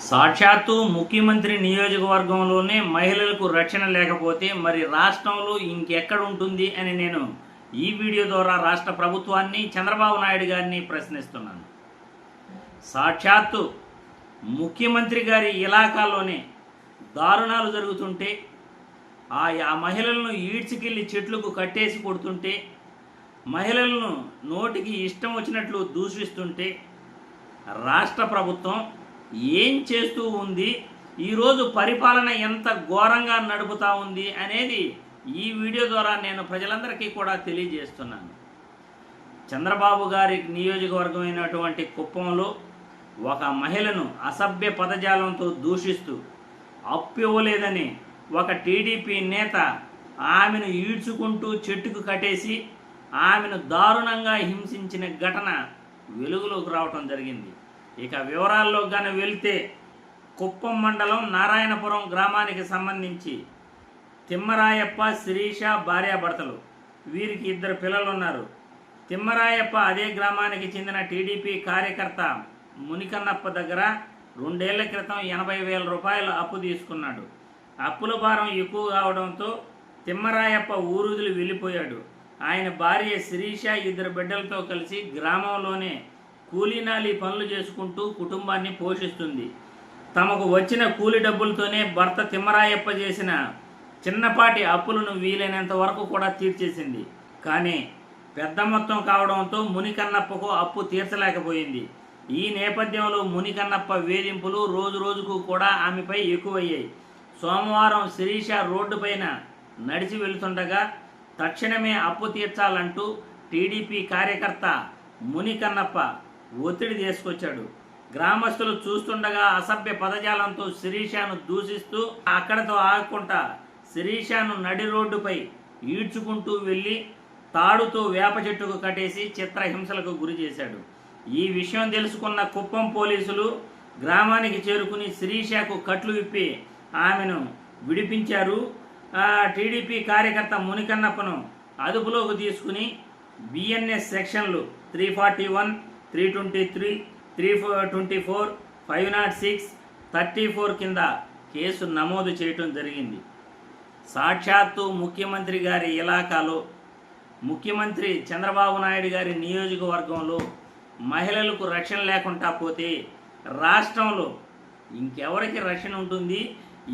సాక్షాత్తు ముఖ్యమంత్రి నియోజకవర్గంలోనే మహిళలకు రక్షణ లేకపోతే మరి రాష్ట్రంలో ఇంకెక్కడ ఉంటుంది అని నేను ఈ వీడియో ద్వారా రాష్ట్ర ప్రభుత్వాన్ని చంద్రబాబు నాయుడు గారిని ప్రశ్నిస్తున్నాను. సాక్షాత్తు ముఖ్యమంత్రి గారి ఇలాకాలోనే దారుణాలు జరుగుతుంటే ఆ మహిళలను ఈడ్చికెళ్ళి చెట్లకు కట్టేసి కొడుతుంటే, మహిళలను నోటికి ఇష్టం వచ్చినట్లు దూషిస్తుంటే రాష్ట్ర ప్రభుత్వం ఏం చేస్తూ ఉంది, ఈరోజు పరిపాలన ఎంత ఘోరంగా నడుపుతూ ఉంది అనేది ఈ వీడియో ద్వారా నేను ప్రజలందరికీ కూడా తెలియజేస్తున్నాను. చంద్రబాబు గారి నియోజకవర్గమైనటువంటి కుప్పంలో ఒక మహిళను అసభ్య పదజాలంతో దూషిస్తూ అప్పు ఇవ్వలేదని ఒక టీడీపీ నేత ఆమెను ఈడ్చుకుంటూ చెట్టుకు కట్టేసి ఆమెను దారుణంగా హింసించిన ఘటన వెలుగులోకి రావటం జరిగింది. ఇక వివరాల్లో కానీ వెళ్తే, కుప్పం మండలం నారాయణపురం గ్రామానికి సంబంధించి తిమ్మరాయప్ప, శిరీష భార్యాభర్తలు. వీరికి 2 పిల్లలు ఉన్నారు. తిమ్మరాయప్ప అదే గ్రామానికి చెందిన టీడీపీ కార్యకర్త మునికన్నప్ప దగ్గర 2 ఏళ్ల క్రితం 80,000 రూపాయలు అప్పు తీసుకున్నాడు. అప్పుల భారం ఎక్కువ కావడంతో తిమ్మరాయప్ప ఊరుదిలి వెళ్ళిపోయాడు. ఆయన భార్య శిరీష 2 బిడ్డలతో కలిసి గ్రామంలోనే కూలీనాలి పనులు చేసుకుంటూ కుటుంబాన్ని పోషిస్తుంది. తమకు వచ్చిన కూలి డబ్బులతోనే భర్త తిమ్మరాయప్ప చేసిన చిన్నపాటి అప్పులను వీలైనంత వరకు కూడా తీర్చేసింది. కానీ పెద్ద మొత్తం కావడంతో మునికన్నప్పకు అప్పు తీర్చలేకపోయింది. ఈ నేపథ్యంలో మునికన్నప్ప వేధింపులు రోజు రోజుకు కూడా ఆమెపై ఎక్కువయ్యాయి. సోమవారం శిరీష రోడ్డుపైన నడిచి వెళుతుండగా తక్షణమే అప్పు తీర్చాలంటూ టీడీపీ కార్యకర్త మునికన్నప్ప ఒత్తిడి తీసుకొచ్చాడు. గ్రామస్తులు చూస్తుండగా అసభ్య పదజాలంతో శిరీషను దూషిస్తూ అక్కడతో ఆగకుండా శిరీషను నడి రోడ్డుపై ఈడ్చుకుంటూ వెళ్ళి తాడుతో వేప చెట్టుకు కట్టేసి చిత్రహింసలకు గురి చేశాడు. ఈ విషయం తెలుసుకున్న కుప్పం పోలీసులు గ్రామానికి చేరుకుని శిరీషకు కట్లు విప్పి ఆమెను విడిపించారు. టీడీపీ కార్యకర్త మునికన్నప్పను అదుపులోకి తీసుకుని బిఎన్ఎస్ సెక్షన్లు 341, 323, 324, 506, 34 కింద కేసు నమోదు చేయటం జరిగింది. సాక్షాత్తు ముఖ్యమంత్రి గారి ఇలాకాలో, ముఖ్యమంత్రి చంద్రబాబు నాయుడు గారి నియోజకవర్గంలో మహిళలకు రక్షణ లేకుండా పోతే రాష్ట్రంలో ఇంకెవరికి రక్షణ ఉంటుంది?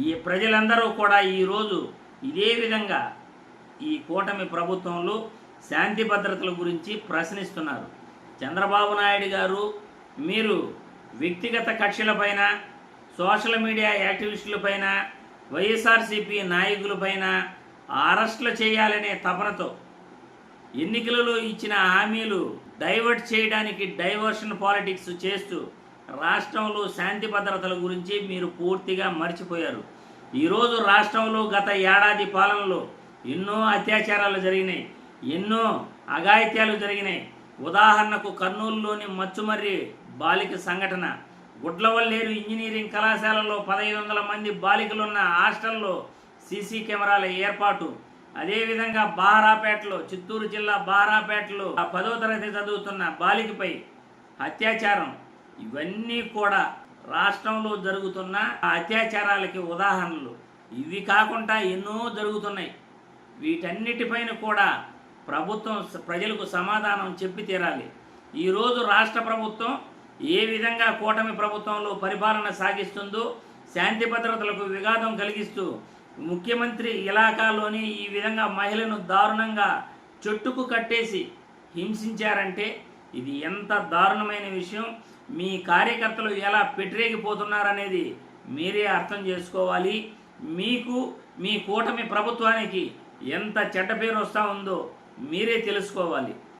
ఈ ప్రజలందరూ కూడా ఈరోజు ఇదే విధంగా ఈ కూటమి ప్రభుత్వంలో శాంతి భద్రతల గురించి ప్రశ్నిస్తున్నారు. చంద్రబాబు నాయుడు గారు, మీరు వ్యక్తిగత కక్షలపైన, సోషల్ మీడియా యాక్టివిస్టులపైన, వైఎస్ఆర్సీపీ నాయకులపైన అరెస్టులు చేయాలనే తపనతో ఎన్నికలలో ఇచ్చిన హామీలు డైవర్ట్ చేయడానికి డైవర్షన్ పాలిటిక్స్ చేస్తూ రాష్ట్రంలో శాంతి భద్రతల గురించి మీరు పూర్తిగా మర్చిపోయారు. ఈరోజు రాష్ట్రంలో గత ఏడాది పాలనలో ఎన్నో అత్యాచారాలు జరిగినాయి, ఎన్నో అఘాయిత్యాలు జరిగినాయి. ఉదాహరణకు కర్నూలులోని మచ్చుమర్రి బాలిక సంఘటన, గుడ్లవల్లేరు ఇంజనీరింగ్ కళాశాలలో 1500 మంది బాలికలున్న హాస్టల్లో సీసీ కెమెరాల ఏర్పాటు, అదేవిధంగా బారాపేటలో, చిత్తూరు జిల్లా బారాపేటలో 10వ తరగతి చదువుతున్న బాలికపై అత్యాచారం, ఇవన్నీ కూడా రాష్ట్రంలో జరుగుతున్న అత్యాచారాలకి ఉదాహరణలు. ఇవి కాకుండా ఎన్నో జరుగుతున్నాయి. వీటన్నిటిపైన కూడా ప్రభుత్వం ప్రజలకు సమాధానం చెప్పి తీరాలి. ఈరోజు రాష్ట్ర ప్రభుత్వం ఏ విధంగా కూటమి ప్రభుత్వంలో పరిపాలన సాగిస్తుందో, శాంతి భద్రతలకు విఘాతం కలిగిస్తూ ముఖ్యమంత్రి ఇలాకాలోని ఈ విధంగా మహిళను దారుణంగా చెట్టుకు కట్టేసి హింసించారంటే ఇది ఎంత దారుణమైన విషయం. మీ కార్యకర్తలు ఎలా పెట్టిరేగిపోతున్నారనేది మీరే అర్థం చేసుకోవాలి. మీకు, మీ కూటమి ప్రభుత్వానికి ఎంత చెడ్డ పేరు వస్తూ ఉందో మీరే తెలుసుకోవాలి.